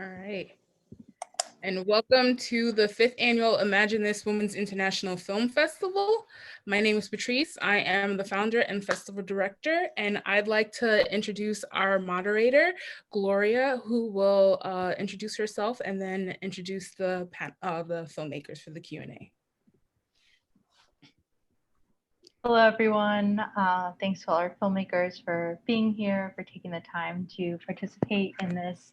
All right. And welcome to the 5th annual Imagine This Women's International Film Festival. My name is Patrice. I am the founder and festival director, and I'd like to introduce our moderator, Gloria, who will introduce herself and then introduce the filmmakers for the Q&A. Hello, everyone. Thanks to all our filmmakers for being here, for taking the time to participate in this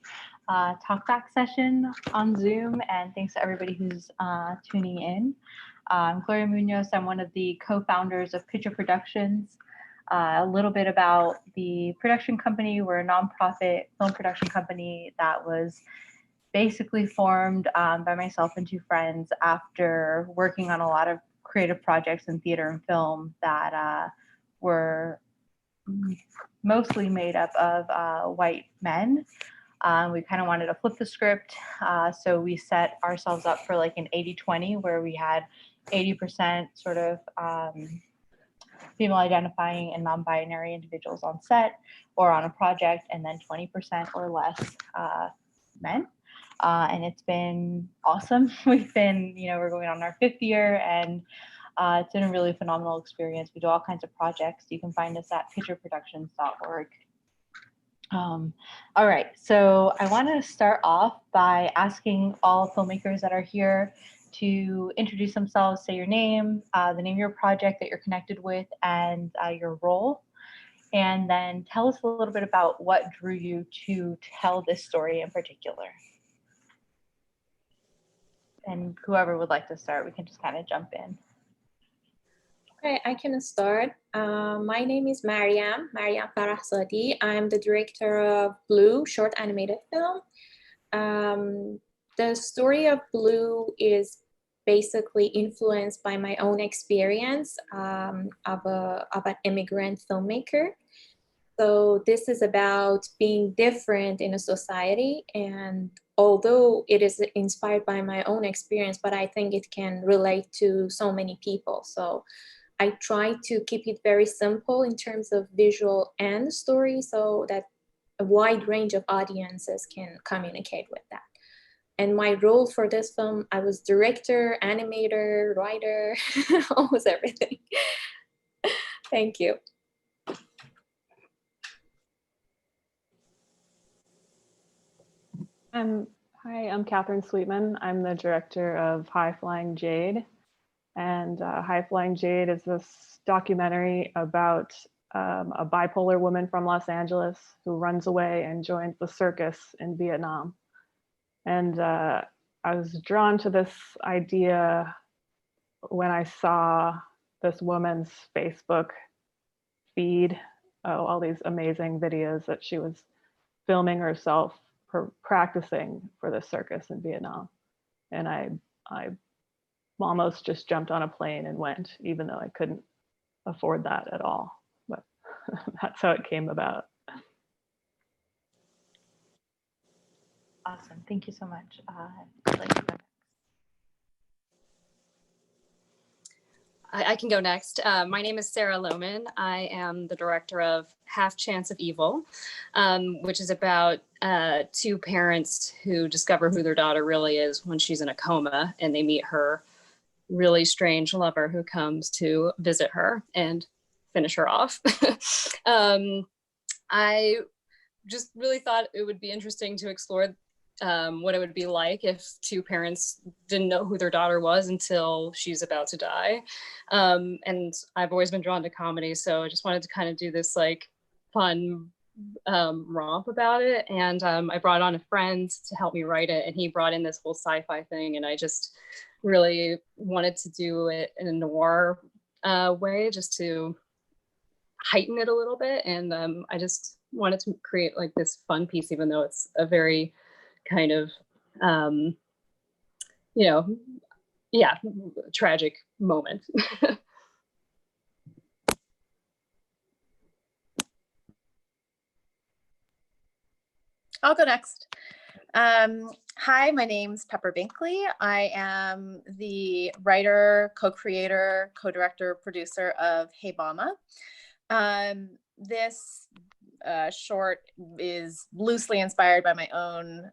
talkback session on Zoom, and thanks to everybody who's tuning in. I'm Cory Munoz. I'm one of the co-founders of Picture Productions. A little bit about the production company. We're a nonprofit film production company that was basically formed by myself and 2 friends after working on a lot of creative projects in theater and film that were mostly made up of white men. We kind of wanted to flip the script, so we set ourselves up for like an 80-20 where we had 80% sort of female identifying and non-binary individuals on set or on a project, and then 20% or less men. And it's been awesome. We've been, we're going on our 5th year, and it's been a really phenomenal experience. We do all kinds of projects. You can find us at pictureproductions.org. All right, so I want to start off by asking all filmmakers that are here to introduce themselves, say your name, the name of your project that you're connected with, and your role. And then tell us a little bit about what drew you to tell this story in particular. And whoever would like to start, we can just kind of jump in. Okay, I can start. My name is Mariam Farahzadi. I'm the director of Blue, short animated film. The story of Blue is basically influenced by my own experience of an immigrant filmmaker. So this is about being different in a society, and although it is inspired by my own experience, but I think it can relate to so many people. So I try to keep it very simple in terms of visual and story so that a wide range of audiences can communicate with that. And my role for this film, I was director, animator, writer, almost everything. Thank you. Hi, I'm Catherine Sweetman. I'm the director of High Flying Jade. And High Flying Jade is this documentary about a bipolar woman from Los Angeles who runs away and joins the circus in Vietnam. And I was drawn to this idea when I saw this woman's Facebook feed, all these amazing videos that she was filming herself practicing for the circus in Vietnam. And I almost just jumped on a plane and went, even though I couldn't afford that at all. But that's how it came about. Awesome. Thank you so much. I can go next. My name is Sarah Lohmann. I am the director of Half Chance of Evil, which is about 2 parents who discover who their daughter really is when she's in a coma, and they meet her really strange lover who comes to visit her and finish her off. I just really thought it would be interesting to explore what it would be like if 2 parents didn't know who their daughter was until she's about to die. And I've always been drawn to comedy, so I just wanted to kind of do this like fun romp about it. And I brought on a friend to help me write it, and he brought in this whole sci-fi thing, and I just really wanted to do it in a noir way, just to heighten it a little bit. And I just wanted to create like this fun piece, even though it's a very kind of, tragic moment. I'll go next. Hi, my name's Pepper Binkley. I am the writer, co-creator, co-director, producer of Hey Mama. This short is loosely inspired by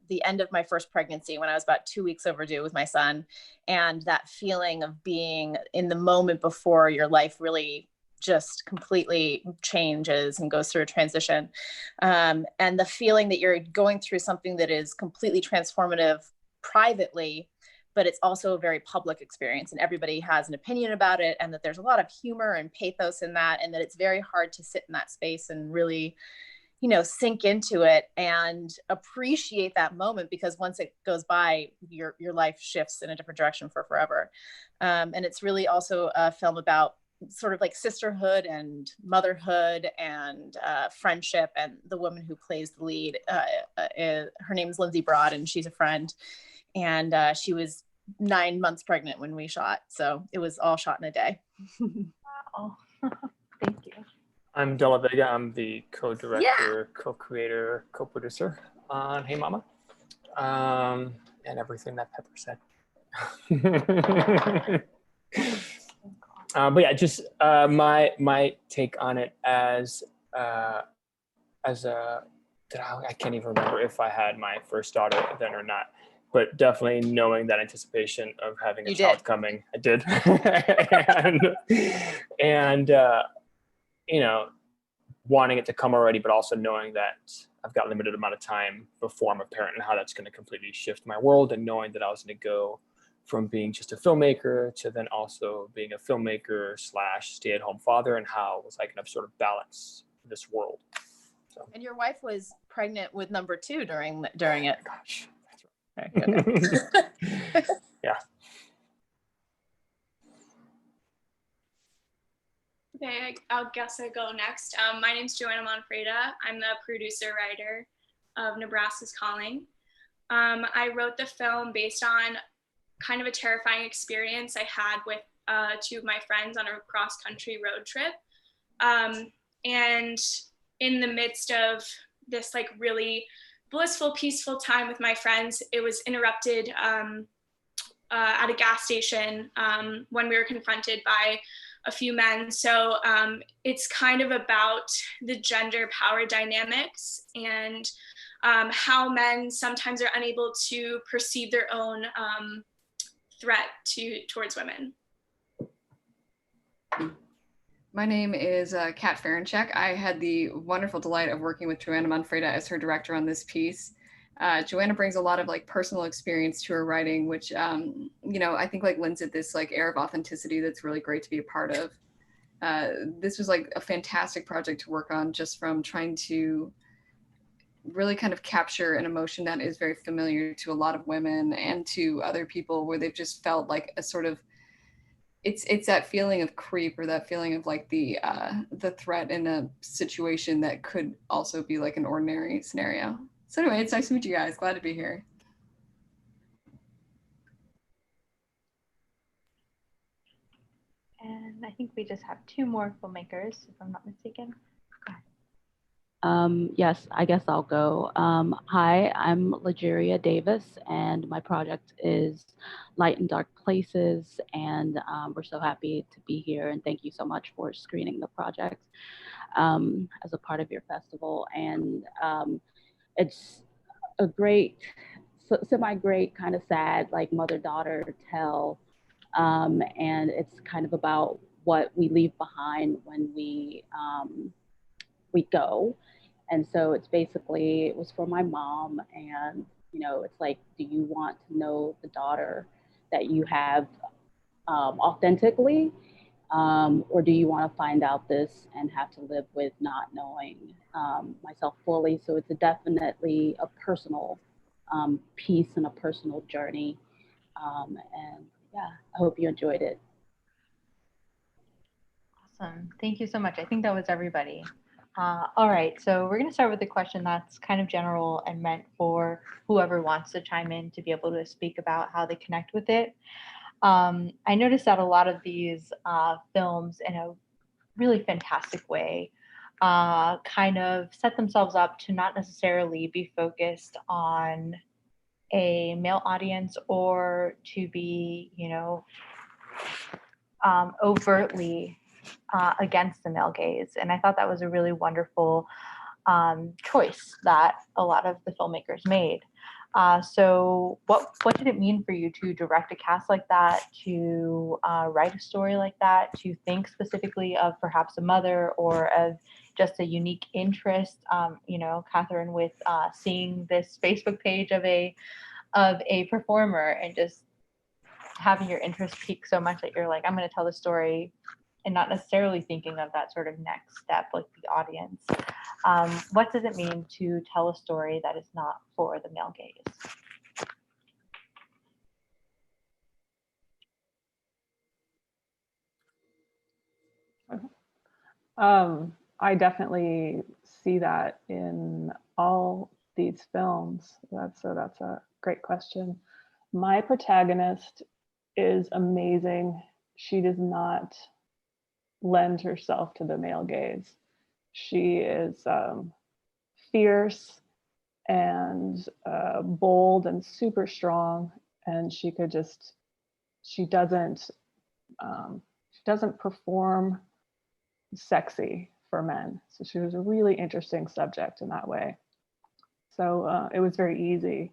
the end of my first pregnancy when I was about 2 weeks overdue with my son, and that feeling of being in the moment before your life really just completely changes and goes through a transition. And the feeling that you're going through something that is completely transformative privately, but it's also a very public experience and everybody has an opinion about it, and that there's a lot of humor and pathos in that, and that it's very hard to sit in that space and really, sink into it and appreciate that moment, because once it goes by, your life shifts in a different direction for forever. And it's really also a film about sort of like sisterhood and motherhood and friendship. And the woman who plays the lead, her name is Lindsay Broad, and she's a friend. And she was 9 months pregnant when we shot. So it was all shot in a day. Wow. Thank you. I'm Della Vega. I'm the co-director, co-creator, co-producer on Hey Mama, and everything that Pepper said. But yeah, just my take on it as a, I can't even remember if I had my first daughter then or not, but definitely knowing that anticipation of having a child coming, I did. and wanting it to come already, but also knowing that I've got a limited amount of time before I'm a parent, and how that's going to completely shift my world, and knowing that I was going to go from being just a filmmaker to then also being a filmmaker / stay-at-home father, and how was I going to sort of balance this world. So. And your wife was pregnant with number 2 during it. Gosh, that's right. Okay. Yeah. Okay, I guess I go next. My name's Joanna Monfreda. I'm the producer-writer of Nebraska's Calling. I wrote the film based on kind of a terrifying experience I had with 2 of my friends on a cross-country road trip. And in the midst of this like really blissful, peaceful time with my friends, it was interrupted at a gas station when we were confronted by a few men. So it's kind of about the gender power dynamics and how men sometimes are unable to perceive their own threat towards women. My name is Kat Ferenchak. I had the wonderful delight of working with Joanna Monfreda as her director on this piece. Joanna brings a lot of like personal experience to her writing, which I think like lends it this like air of authenticity that's really great to be a part of. This was like a fantastic project to work on, just from trying to really kind of capture an emotion that is very familiar to a lot of women and to other people, where they've just felt like a sort of it's that feeling of creep, or that feeling of like the threat in a situation that could also be like an ordinary scenario. So anyway, it's nice to meet you guys. Glad to be here. And I think we just have 2 more filmmakers, if I'm not mistaken. Yes, I guess I'll go. Hi, I'm Lageria Davis, and my project is Light and Dark Places, and we're so happy to be here, and thank you so much for screening the project as a part of your festival. And it's a great, semi-great, kind of sad, like mother-daughter tale, and it's kind of about what we leave behind when we go. And so it's basically, it was for my mom, and it's like, do you want to know the daughter that you have authentically, or do you want to find out this and have to live with not knowing myself fully? So it's definitely a personal piece and a personal journey, and yeah, I hope you enjoyed it. Awesome, thank you so much. I think that was everybody. All right, so we're going to start with a question that's kind of general and meant for whoever wants to chime in to be able to speak about how they connect with it. I noticed that a lot of these films, in a really fantastic way, kind of set themselves up to not necessarily be focused on a male audience, or to be, overtly against the male gaze. And I thought that was a really wonderful choice that a lot of the filmmakers made. So what did it mean for you to direct a cast like that, to write a story like that, to think specifically of perhaps a mother or of just a unique interest? You know, Catherine, with seeing this Facebook page of a performer and just having your interest peak so much that you're like, I'm going to tell the story, and not necessarily thinking of that sort of next step, like the audience. What does it mean to tell a story that is not for the male gaze? I definitely see that in all these films. That's a great question. My protagonist is amazing. She does not lend herself to the male gaze. She is fierce and bold and super strong, and she doesn't perform sexy for men. So she was a really interesting subject in that way. So it was very easy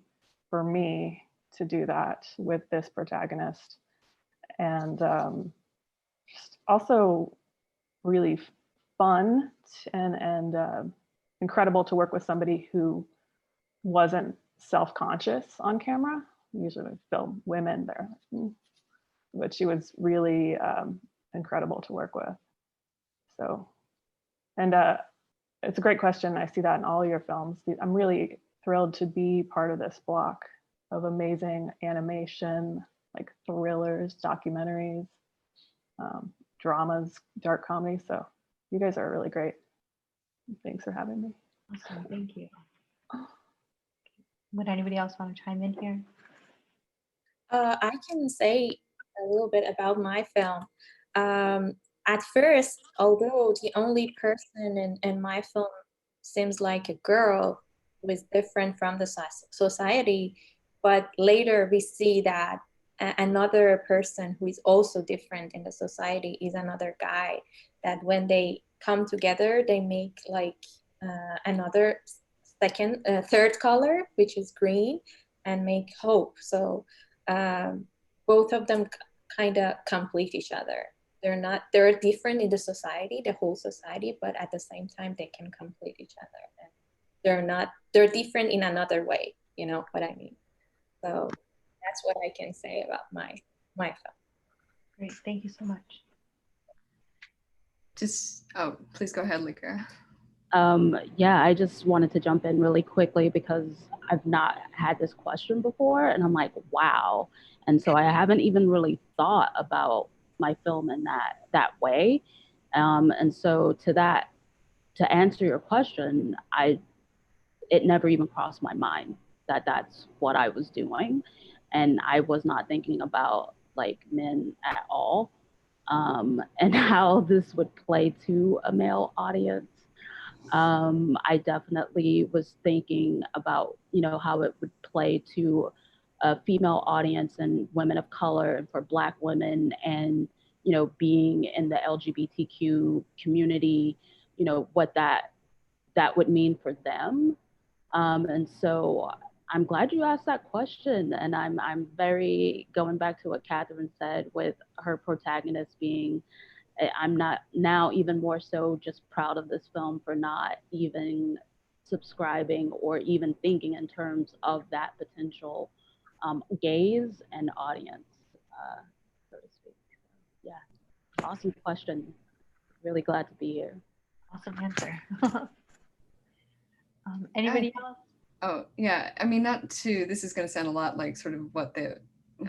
for me to do that with this protagonist, and just also really fun and incredible to work with somebody who wasn't self-conscious on camera. Usually we film women there, but she was really incredible to work with. So, and it's a great question. I see that in all your films. I'm really thrilled to be part of this block of amazing animation, like thrillers, documentaries, dramas, dark comedy. So you guys are really great. Thanks for having me. Awesome, thank you. Would anybody else want to chime in here? I can say a little bit about my film. At first, although the only person in my film seems like a girl who is different from the society, but later we see that another person who is also different in the society is another guy, that when they come together, they make like another third color, which is green, and make hope. So both of them kind of complete each other. They're different in the society, the whole society, but at the same time, they can complete each other. And they're different in another way, you know what I mean? So that's what I can say about my film. Great, thank you so much. Please go ahead, Lika. Yeah, I just wanted to jump in really quickly because I've not had this question before, and I'm like, wow. And so I haven't even really thought about my film in that way. And so to answer your question, it never even crossed my mind that that's what I was doing. And I was not thinking about like men at all, and how this would play to a male audience. I definitely was thinking about, how it would play to a female audience and women of color, and for Black women, and, being in the LGBTQ community, what that would mean for them. And so I'm glad you asked that question. And I'm very, going back to what Catherine said with her protagonist being, I'm not now even more so just proud of this film for not even subscribing or even thinking in terms of that potential gaze and audience, so to speak. Yeah, awesome question. Really glad to be here. Awesome answer. Anybody else? Oh, yeah. I mean, this is going to sound a lot like sort of what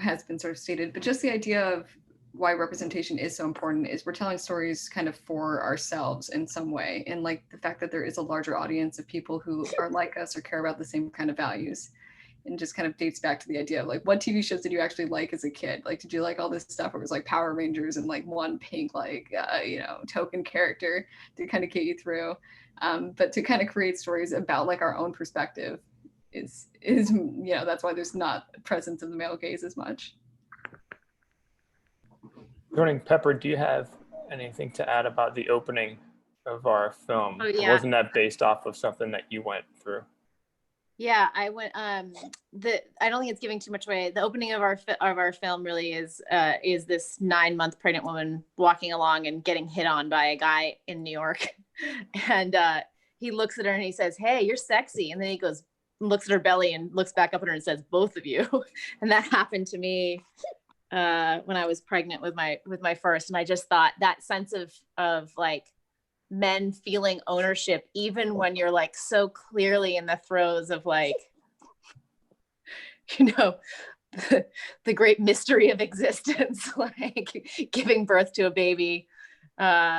has been sort of stated, but just the idea of why representation is so important is we're telling stories kind of for ourselves in some way. And like the fact that there is a larger audience of people who are like us or care about the same kind of values, and just kind of dates back to the idea of like, what TV shows did you actually like as a kid? Like, did you like all this stuff where it was like Power Rangers and like one pink, like, token character to kind of get you through? But to kind of create stories about like our own perspective is that's why there's not a presence of the male gaze as much. Good morning, Pepper. Do you have anything to add about the opening of our film. Oh, yeah. Wasn't that based off of something that you went through? Yeah, I went. I don't think it's giving too much away. The opening of our film really is this 9-month pregnant woman walking along and getting hit on by a guy in New York, and he looks at her and he says, "Hey, you're sexy," and then he goes, looks at her belly and looks back up at her and says, "Both of you," and that happened to me when I was pregnant with my first, and I just thought that sense of like men feeling ownership even when you're like so clearly in the throes of like, you know, the great mystery of existence, like giving birth to a baby,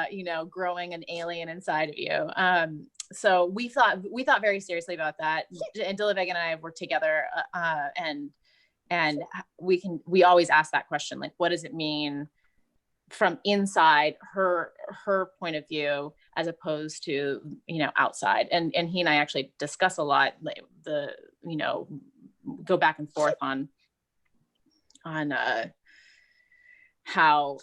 you know, growing an alien inside of you. So we thought very seriously about that, and De La Vega and I have worked together, and we always ask that question, like, what does it mean from inside her point of view as opposed to, you know, outside? And he and I actually discuss a lot, like you know, go back and forth on how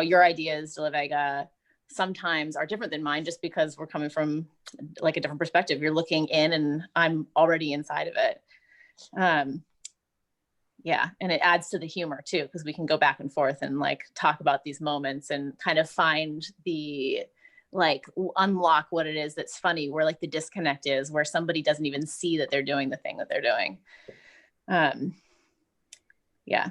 your ideas, De La Vega, sometimes are different than mine, just because we're coming from like a different perspective. You're looking in and I'm already inside of it. Yeah, and it adds to the humor too, because we can go back and forth and like talk about these moments and kind of find the, like, unlock what it is that's funny, where like the disconnect is, where somebody doesn't even see that they're doing the thing that they're doing. Yeah.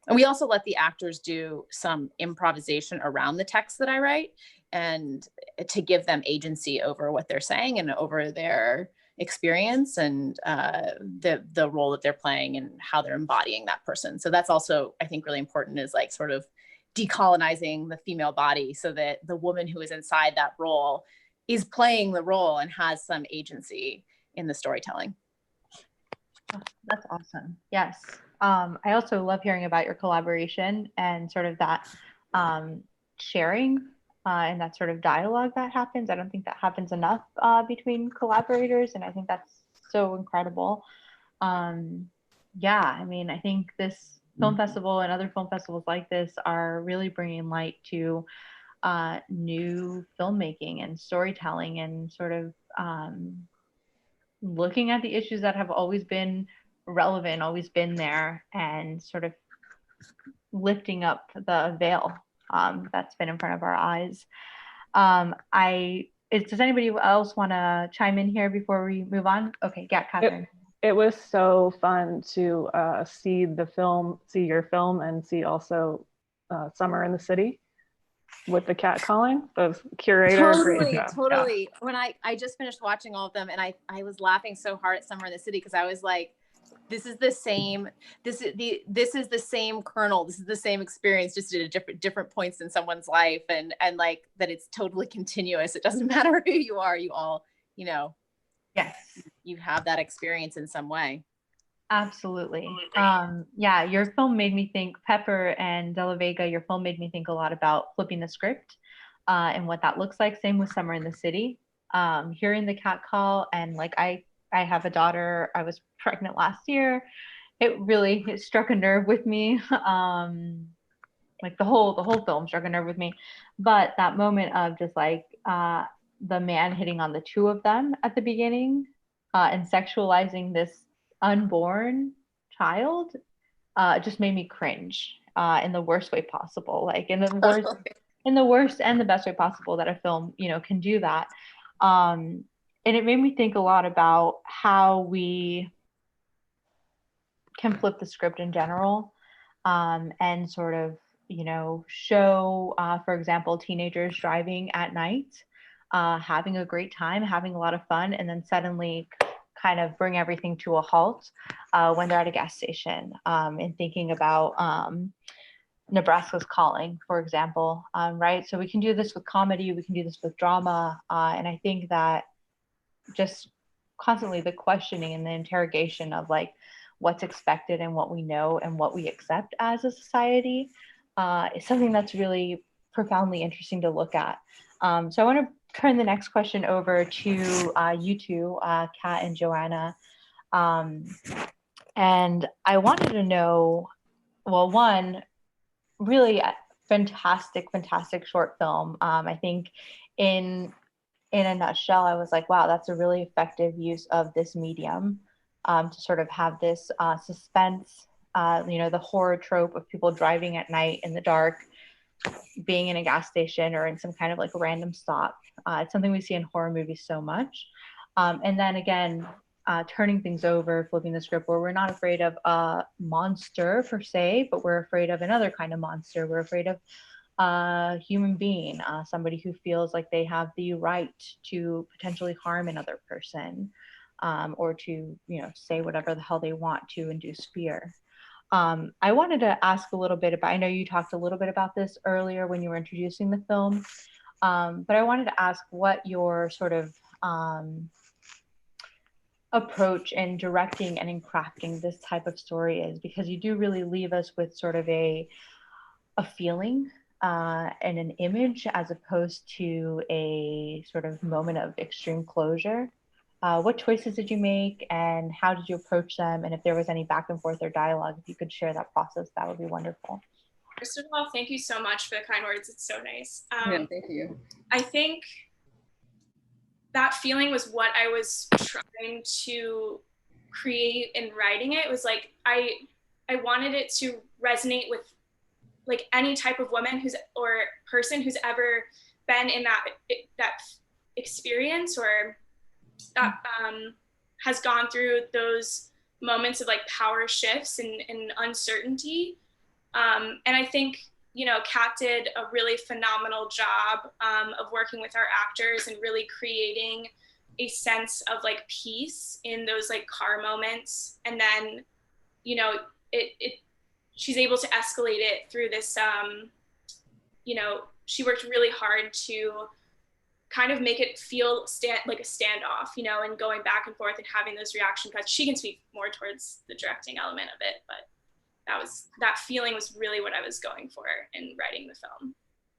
And we also let the actors do some improvisation around the text that I write, and to give them agency over what they're saying and over their experience and the role that they're playing and how they're embodying that person. So that's also, I think, really important, is like sort of decolonizing the female body so that the woman who is inside that role is playing the role and has some agency in the storytelling. Oh, that's awesome. Yes. I also love hearing about your collaboration and sort of that sharing and that sort of dialogue that happens. I don't think that happens enough between collaborators, and I think that's so incredible. Yeah, I mean, I think this film festival and other film festivals like this are really bringing light to new filmmaking and storytelling, and sort of looking at the issues that have always been relevant, always been there, and sort of lifting up the veil that's been in front of our eyes. Does anybody else want to chime in here before we move on? Okay, yeah, Catherine. It was so fun to see your film, and see also Summer in the City with the cat calling. The curator. Totally. Yeah. When I just finished watching all of them, and I was laughing so hard at Summer in the City, because I was like, this is the same kernel, this is the same experience, just at different points in someone's life, and like that it's totally continuous. It doesn't matter who you are, you all, you know, yes, you have that experience in some way. Absolutely. Yeah, your film made me think, Pepper and De La Vega, your film made me think a lot about flipping the script and what that looks like. Same with Summer in the City. Hearing the cat call, and like I have a daughter. I was pregnant last year. It struck a nerve with me. Like the whole film struck a nerve with me. But that moment of just like the man hitting on the two of them at the beginning and sexualizing this unborn child just made me cringe in the worst way possible. Like in the worst and the best way possible that a film, you know, can do that. And it made me think a lot about how we can flip the script in general, and sort of, you know, show, for example, teenagers driving at night, having a great time, having a lot of fun, and then suddenly kind of bring everything to a halt when they're at a gas station, and thinking about Nebraska's Calling, for example, right? So we can do this with comedy, we can do this with drama, and I think that just constantly the questioning and the interrogation of like what's expected and what we know and what we accept as a society is something that's really profoundly interesting to look at. So I want to turn the next question over to you two, Kat and Joanna. And I wanted to know, well, one, really, fantastic, fantastic short film. I think in a nutshell, I was like, wow, that's a really effective use of this medium to sort of have this suspense, the horror trope of people driving at night in the dark, being in a gas station or in some kind of like a random stop. It's something we see in horror movies so much. And then again, turning things over, flipping the script, where we're not afraid of a monster per se, but we're afraid of another kind of monster. We're afraid of a human being, somebody who feels like they have the right to potentially harm another person, or to, say whatever the hell they want to induce fear. I wanted to ask a little bit about, I know you talked a little bit about this earlier when you were introducing the film, but I wanted to ask what your sort of approach in directing and in crafting this type of story is, because you do really leave us with sort of a feeling and an image, as opposed to a sort of moment of extreme closure. What choices did you make, and how did you approach them? And if there was any back and forth or dialogue, if you could share that process, that would be wonderful. First of all, thank you so much for the kind words. It's so nice. Yeah, thank you. I think that feeling was what I was trying to create in writing it. It was like I wanted it to resonate with like any type of woman or person who's ever been in that experience, or that has gone through those moments of like power shifts and uncertainty. And I think, Kat did a really phenomenal job of working with our actors and really creating a sense of like peace in those like car moments. And then, she's able to escalate it through this, she worked really hard to kind of make it feel like a standoff, and going back and forth and having those reaction cuts. She can speak more towards the directing element of it, but that feeling was really what I was going for in writing the film.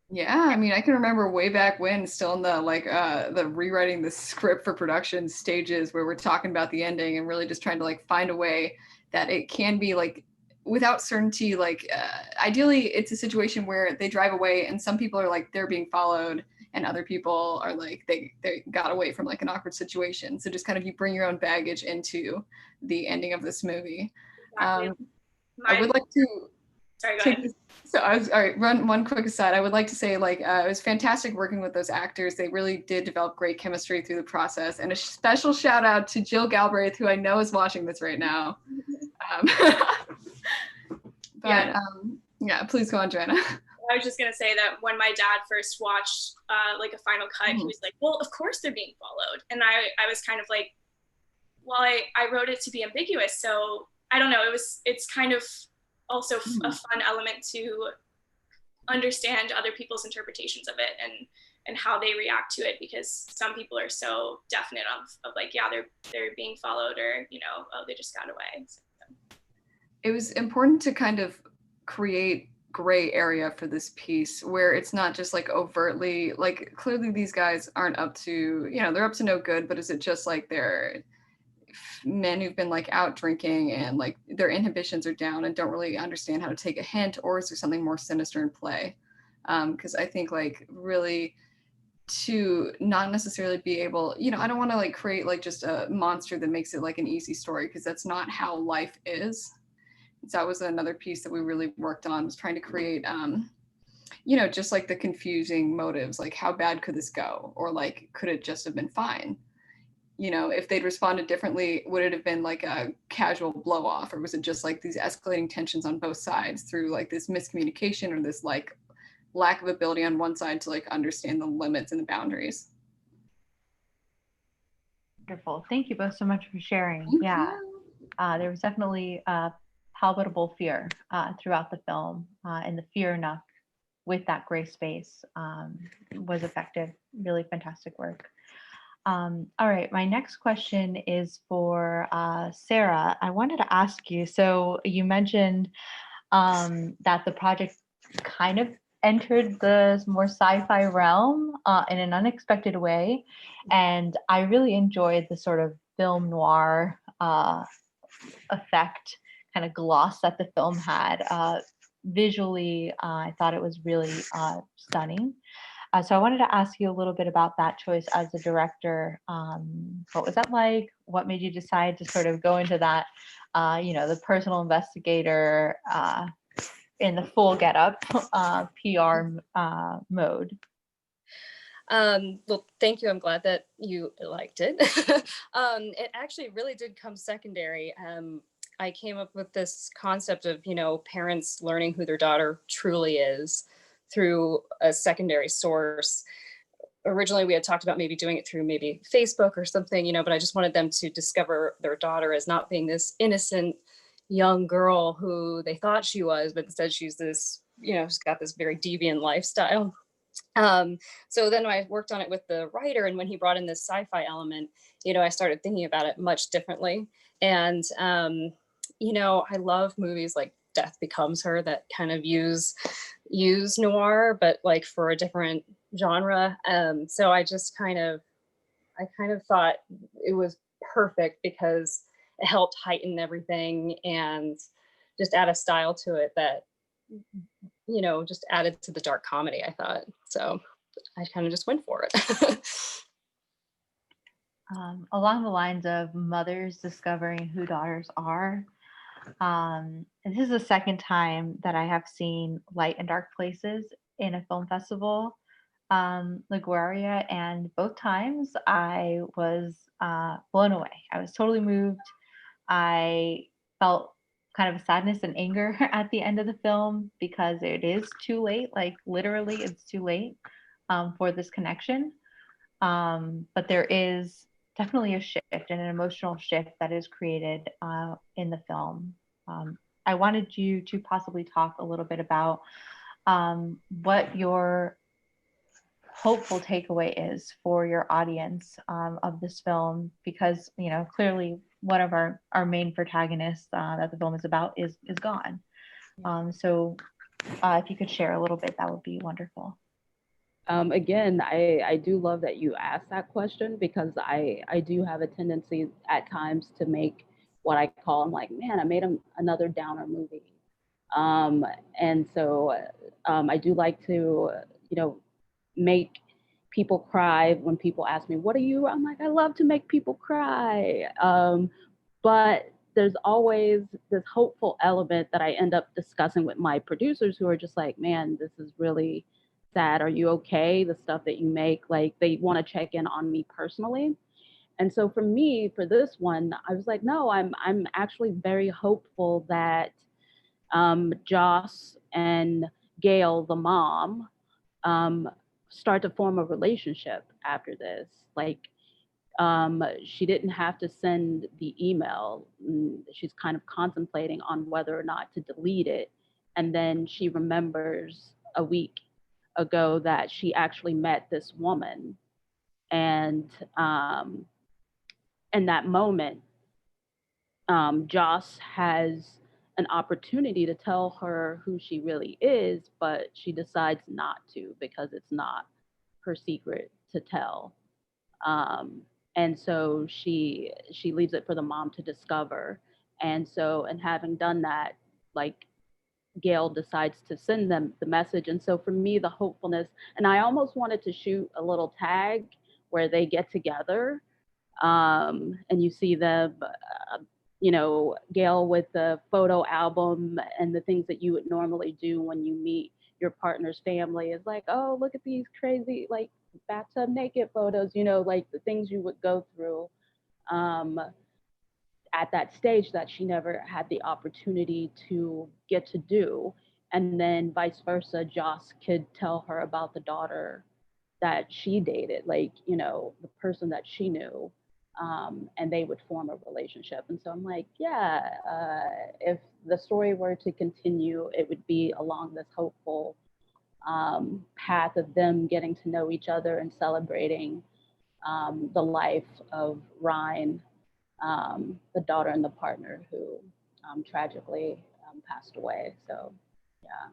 Yeah, I mean, I can remember way back when, still in the rewriting the script for production stages, where we're talking about the ending and really just trying to like find a way that it can be like without certainty. Like ideally, it's a situation where they drive away and some people are like they're being followed, and other people are like they got away from like an awkward situation. So just kind of you bring your own baggage into the ending of this movie. Exactly. I would like to Sorry, go ahead. So all right, run one quick aside. I would like to say like it was fantastic working with those actors. They really did develop great chemistry through the process. And a special shout out to Jill Galbraith, who I know is watching this right now. Yeah, please go on, Joanna. I was just gonna say that when my dad first watched like a final cut, he was like, well, of course they're being followed. And I was kind of like, well, I wrote it to be ambiguous. So I don't know, it's kind of also a fun element to understand other people's interpretations of it and how they react to it, because some people are so definite of like, yeah, they're being followed, or, oh, they just got away. So. It was important to kind of create gray area for this piece where it's not just like overtly, like clearly these guys aren't up to, they're up to no good, but is it just like they're men who've been like out drinking and like their inhibitions are down and don't really understand how to take a hint, or is there something more sinister in play? Because I think like really to not necessarily be able, I don't want to like create like just a monster that makes it like an easy story, because that's not how life is. So that was another piece that we really worked on, was trying to create just like the confusing motives, like how bad could this go, or like could it just have been fine? If they'd responded differently, would it have been like a casual blow off, or was it just like these escalating tensions on both sides through like this miscommunication or this like lack of ability on one side to like understand the limits and the boundaries? Wonderful. Thank you both so much for sharing. There was definitely palpable fear throughout the film, and the fear enough with that gray space was effective. Really fantastic work. All right, my next question is for Sarah. I wanted to ask you, so you mentioned that the project kind of entered the more sci-fi realm in an unexpected way, and I really enjoyed the sort of film noir effect, kind of gloss that the film had. visually, I thought it was really stunning. So I wanted to ask you a little bit about that choice as a director. What was that like? What made you decide to sort of go into that, the personal investigator in the full getup PR mode? Well, thank you. I'm glad that you liked it. It actually really did come secondary. I came up with this concept of, parents learning who their daughter truly is through a secondary source. Originally, we had talked about maybe doing it through maybe Facebook or something, but I just wanted them to discover their daughter as not being this innocent young girl who they thought she was, but instead she's this, she's got this very deviant lifestyle. So then I worked on it with the writer, and when he brought in this sci-fi element, I started thinking about it much differently. And I love movies like Death Becomes Her that kind of use noir, but like for a different genre. So I kind of thought it was perfect because it helped heighten everything and just add a style to it that just added to the dark comedy, I thought. So I kind of just went for it. Along the lines of mothers discovering who daughters are, and this is the second time that I have seen Light and Dark Places in a film festival, LaGuardia, and both times I was blown away. I was totally moved. I felt kind of a sadness and anger at the end of the film because it is too late, like literally it's too late for this connection. But there is definitely a shift and an emotional shift that is created in the film. I wanted you to possibly talk a little bit about what your hopeful takeaway is for your audience of this film, because clearly one of our main protagonists that the film is about is gone. So if you could share a little bit, that would be wonderful. Again, I do love that you asked that question, because I do have a tendency at times to make what I call, I'm like, man, I made another downer movie. And so I do like to, make people cry when people ask me, what are you? I'm like, I love to make people cry. But there's always this hopeful element that I end up discussing with my producers, who are just like, man, this is really sad. Are you okay? The stuff that you make, like they want to check in on me personally. And so for me, for this one, I was like, no, I'm actually very hopeful that Joss and Gail, the mom, start to form a relationship after this. Like, she didn't have to send the email. She's kind of contemplating on whether or not to delete it. And then she remembers a week ago that she actually met this woman. And in that moment, Joss has an opportunity to tell her who she really is, but she decides not to because it's not her secret to tell. And so she leaves it for the mom to discover. And so, and having done that, like, Gail decides to send them the message. And so for me, the hopefulness, and I almost wanted to shoot a little tag where they get together, and you see them, Gail with the photo album and the things that you would normally do when you meet your partner's family is like, oh, look at these crazy, like, bathtub naked photos, like the things you would go through at that stage that she never had the opportunity to get to do. And then vice versa, Joss could tell her about the daughter that she dated, like, the person that she knew, and they would form a relationship. And so I'm like, yeah, if the story were to continue, it would be along this hopeful path of them getting to know each other and celebrating the life of Ryan, the daughter and the partner who tragically passed away. So, yeah,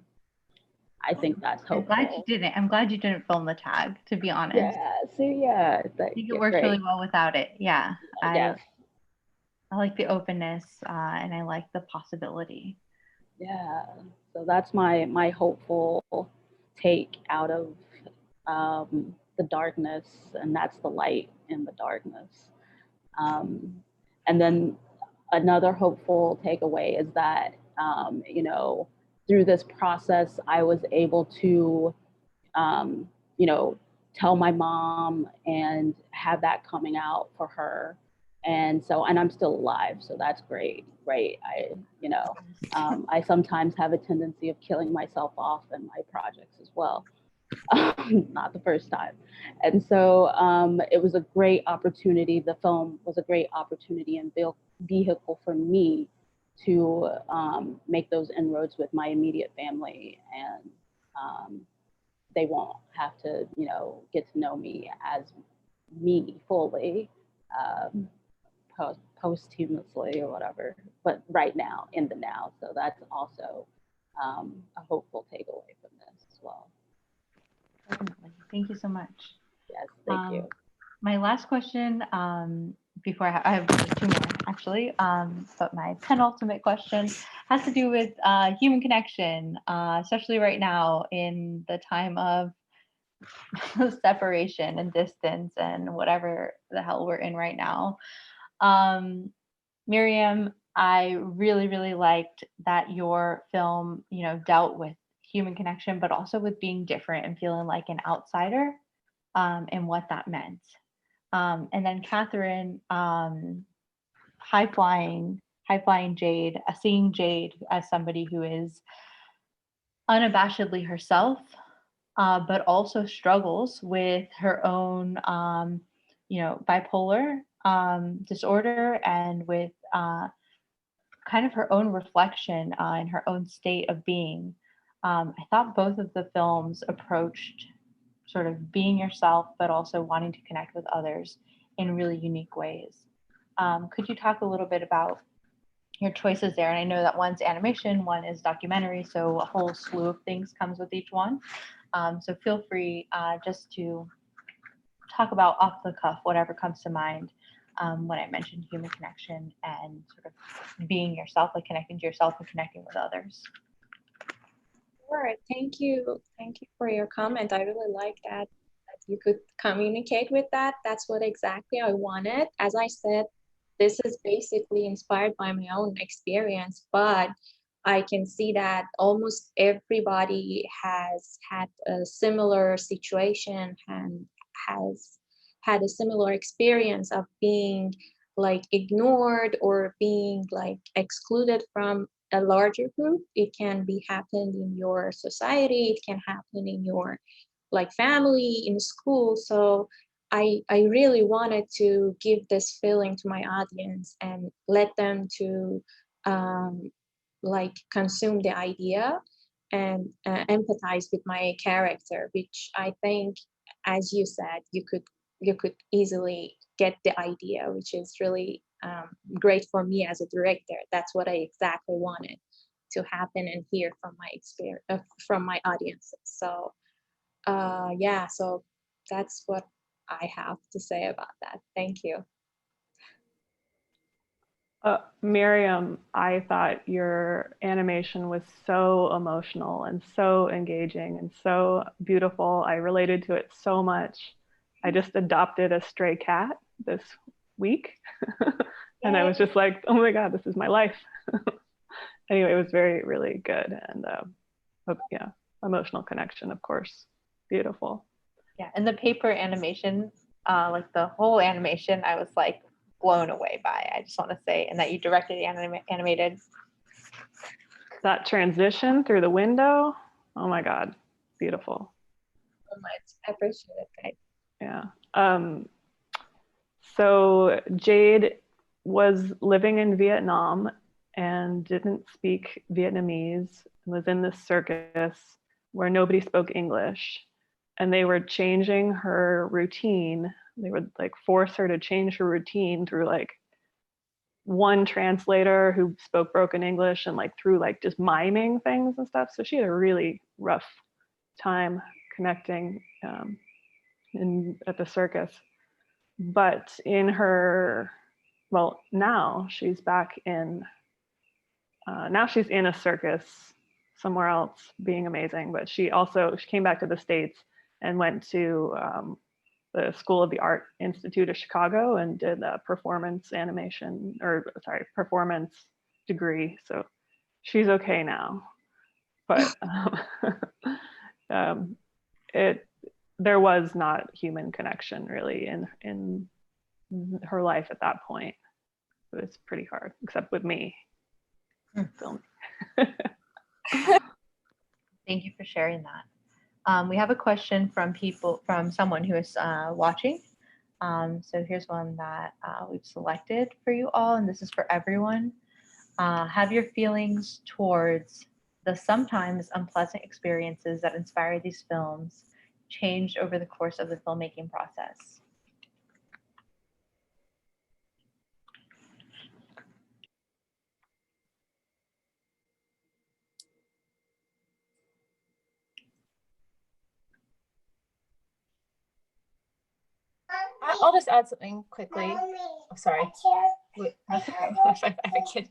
I think that's hopeful. I'm glad you didn't film the tag, to be honest. Yeah, see, yeah. I think it works really well without it. Yeah. Yes. I like the openness and I like the possibility. Yeah. So that's my hopeful take out of the darkness, and that's the light in the darkness. And then another hopeful takeaway is that, you know, through this process, I was able to, you know, tell my mom and have that coming out for her. And so, and I'm still alive, so that's great, right? You know, I sometimes have a tendency of killing myself off in my projects as well. Not the first time. And so it was a great opportunity. The film was a great opportunity and vehicle for me to make those inroads with my immediate family. And they won't have to, you know, get to know me as me fully posthumously or whatever, but right now, in the now. So that's also a hopeful takeaway from this as well. Definitely. Thank you so much. Yes, thank you. My last question, before I have two more actually, but my penultimate question has to do with human connection, especially right now in the time of separation and distance and whatever the hell we're in right now. Miriam, I really, really liked that your film, you know, dealt with human connection, but also with being different and feeling like an outsider, and what that meant. And then Catherine, high flying Jade, seeing Jade as somebody who is unabashedly herself, but also struggles with her own, you know, bipolar disorder, and with kind of her own reflection in her own state of being. I thought both of the films approached sort of being yourself, but also wanting to connect with others in really unique ways. Could you talk a little bit about your choices there? And I know that one's animation, one is documentary, so a whole slew of things comes with each one. So feel free just to talk about off the cuff, whatever comes to mind when I mentioned human connection and sort of being yourself, like connecting to yourself and connecting with others. Sure. Thank you. Thank you for your comment. I really like that you could communicate with that. That's what exactly I wanted. As I said, this is basically inspired by my own experience, but I can see that almost everybody has had a similar situation and has had a similar experience of being like ignored or being like excluded from a larger group. It can be happened in your society, it can happen in your like family, in school. So I really wanted to give this feeling to my audience and let them to like consume the idea and empathize with my character, which I think, as you said, you could easily get the idea, which is really great for me as a director. That's what I exactly wanted to happen and hear from my experience, from my audiences. So yeah, so that's what I have to say about that. Thank you. Miriam, I thought your animation was so emotional and so engaging and so beautiful. I related to it so much. I just adopted a stray cat this week. And I was just like, oh my God, this is my life. Anyway, it was really good. And yeah, emotional connection, of course. Beautiful. Yeah, and the paper animation, like the whole animation, I was like blown away by. I just want to say, and that you directed the animated. That transition through the window, oh my God, beautiful. So much. I appreciate it, guys. Yeah. So Jade was living in Vietnam and didn't speak Vietnamese, was in this circus where nobody spoke English, and they were changing her routine. They would like force her to change her routine through like one translator who spoke broken English and like through like just miming things and stuff. So she had a really rough time connecting at the circus. But in her, now she's back in, now she's in a circus somewhere else being amazing. But she came back to the States and went to the School of the Art Institute of Chicago and did a performance degree. So she's okay now. But there was not human connection really in her life at that point. It was pretty hard, except with me. Film. Thank you for sharing that. We have a question from someone who is watching. So here's one that we've selected for you all, and this is for everyone. Have your feelings towards the sometimes unpleasant experiences that inspire these films changed over the course of the filmmaking process? I'll just add something quickly. Oh, sorry. Wait, I have a kid.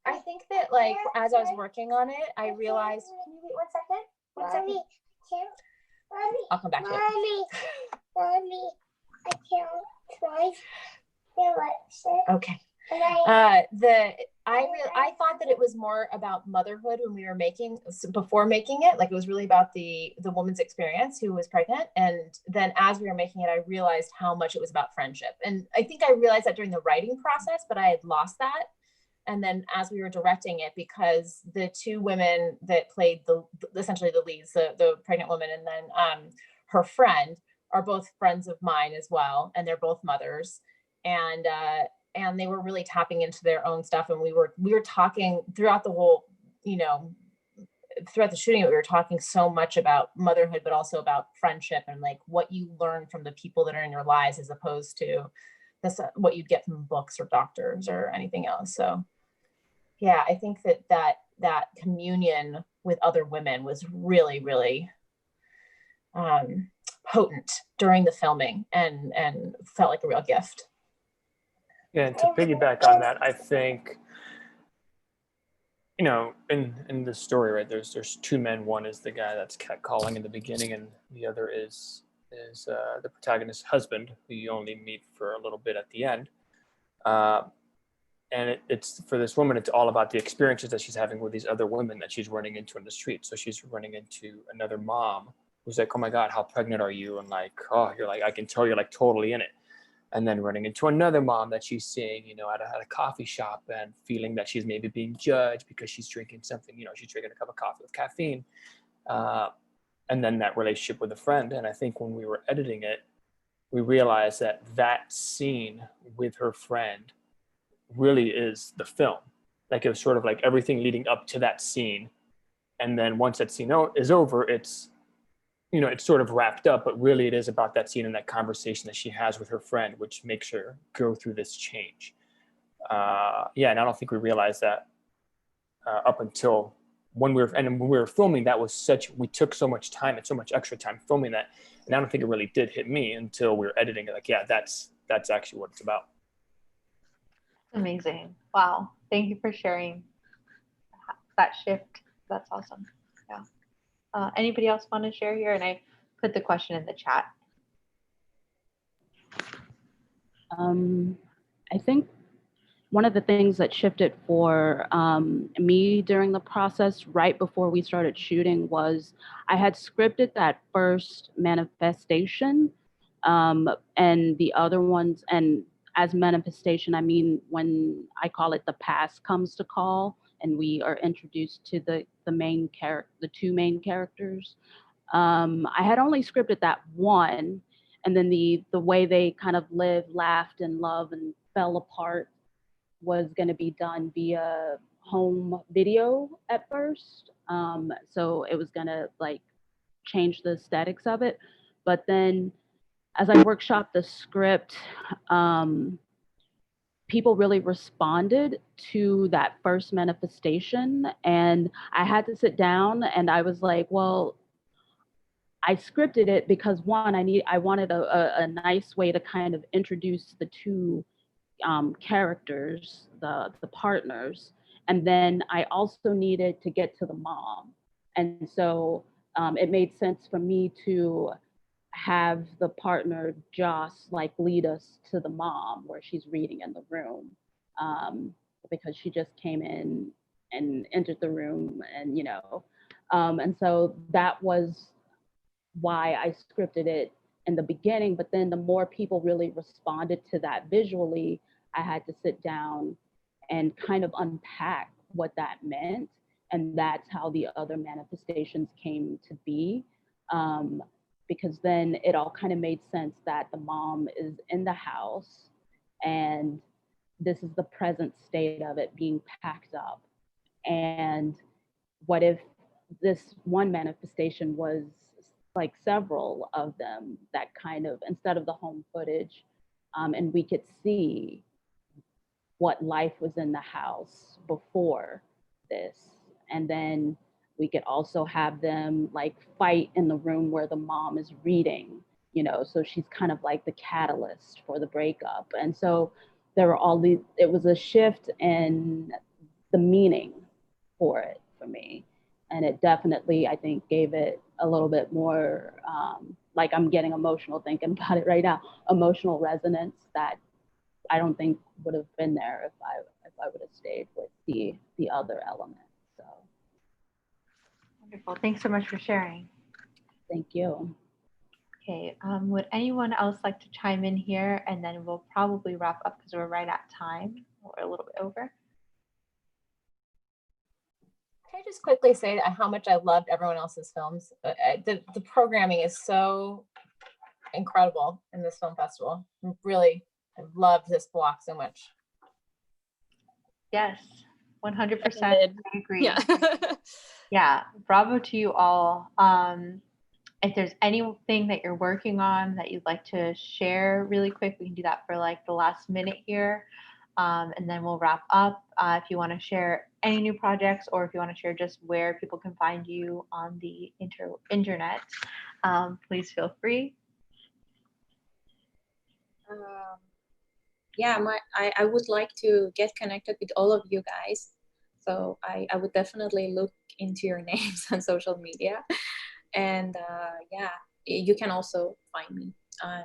I think that like as I was working on it, I realized. Can you wait 1 second? 1 second. I'll come back to it. Mommy, I can't try. Okay. I thought that it was more about motherhood when we were before making it, like it was really about the woman's experience who was pregnant. And then as we were making it, I realized how much it was about friendship. And I think I realized that during the writing process, but I had lost that. And then as we were directing it, because the two women that played essentially the leads, the pregnant woman and then her friend, are both friends of mine as well. And they're both mothers. And they were really tapping into their own stuff. And we were talking throughout the whole, throughout the shooting, we were talking so much about motherhood, but also about friendship and like what you learn from the people that are in your lives, as opposed to what you'd get from books or doctors or anything else. So yeah, I think that communion with other women was really, really potent during the filming and felt like a real gift. Yeah, and to piggyback on that, I think, in the story, right, there's two men. One is the guy that's catcalling in the beginning, and the other is the protagonist's husband, who you only meet for a little bit at the end. And it's for this woman, it's all about the experiences that she's having with these other women that she's running into in the street. So she's running into another mom who's like, "Oh my God, how pregnant are you?" And like, "Oh, you're like, I can tell you're like totally in it." And then running into another mom that she's seeing, at a coffee shop and feeling that she's maybe being judged because she's drinking something, she's drinking a cup of coffee with caffeine. And then that relationship with a friend. And I think when we were editing it, we realized that scene with her friend really is the film. Like it was sort of like everything leading up to that scene. And then once that scene is over, it's sort of wrapped up, but really it is about that scene and that conversation that she has with her friend, which makes her go through this change. And I don't think we realized that up until when we were filming, we took so much time and so much extra time filming that. And I don't think it really did hit me until we were editing it. Like, yeah, that's actually what it's about. Amazing. Wow. Thank you for sharing that shift. That's awesome. Yeah. Anybody else want to share here? And I put the question in the chat. I think one of the things that shifted for me during the process right before we started shooting was I had scripted that first manifestation and the other ones. And as manifestation, I mean, when I call it the past comes to call and we are introduced to the two main characters. I had only scripted that one, and then the way they kind of lived, laughed, and loved and fell apart was going to be done via home video at first. So it was going to like change the aesthetics of it. But then as I workshopped the script, people really responded to that first manifestation. And I had to sit down and I was like, well, I scripted it because one, I wanted a nice way to kind of introduce the two characters, the partners. And then I also needed to get to the mom. And so it made sense for me to have the partner Joss like lead us to the mom where she's reading in the room, because she just came in and entered the room, and and so that was why I scripted it in the beginning. But then the more people really responded to that visually, I had to sit down and kind of unpack what that meant. And that's how the other manifestations came to be. Because then it all kind of made sense that the mom is in the house and this is the present state of it being packed up. And what if this one manifestation was like several of them that kind of, instead of the home footage, and we could see what life was in the house before this. And then we could also have them like fight in the room where the mom is reading, so she's kind of like the catalyst for the breakup. And so there were all these, it was a shift in the meaning for it for me. And it definitely, I think, gave it a little bit more, like I'm getting emotional thinking about it right now, emotional resonance that I don't think would have been there if I would have stayed with the other element. So Wonderful. Thanks so much for sharing. Thank you. Okay, would anyone else like to chime in here? And then we'll probably wrap up because we're right at time. We're a little bit over. Can I just quickly say how much I loved everyone else's films? The programming is so incredible in this film festival. Really, I loved this block so much. Yes, 100%. I agree. Yeah. Yeah, bravo to you all. If there's anything that you're working on that you'd like to share really quick, we can do that for like the last minute here. And then we'll wrap up. If you want to share any new projects, or if you want to share just where people can find you on the internet, please feel free. Yeah, I would like to get connected with all of you guys. So I would definitely look into your names on social media. And yeah, you can also find me on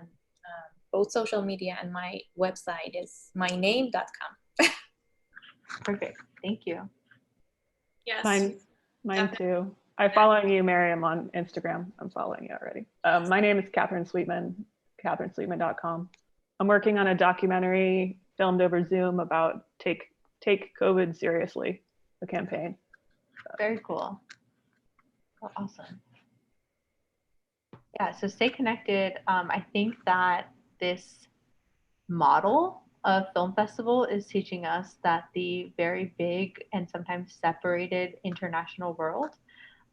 both social media, and my website is myname.com. Perfect. Thank you. Yes. Mine too. I'm following you, Miriam, on Instagram. I'm following you already. My name is Catherine Sweetman, catherinesweetman.com. I'm working on a documentary filmed over Zoom about take COVID seriously, the campaign. Very cool. Oh, awesome. Yeah, so stay connected. I think that this model of film festival is teaching us that the very big and sometimes separated international world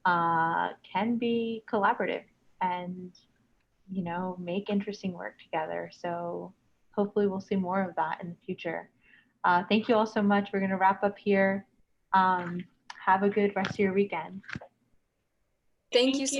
can be collaborative and, make interesting work together. So hopefully we'll see more of that in the future. Thank you all so much. We're going to wrap up here. Have a good rest of your weekend. Thank you so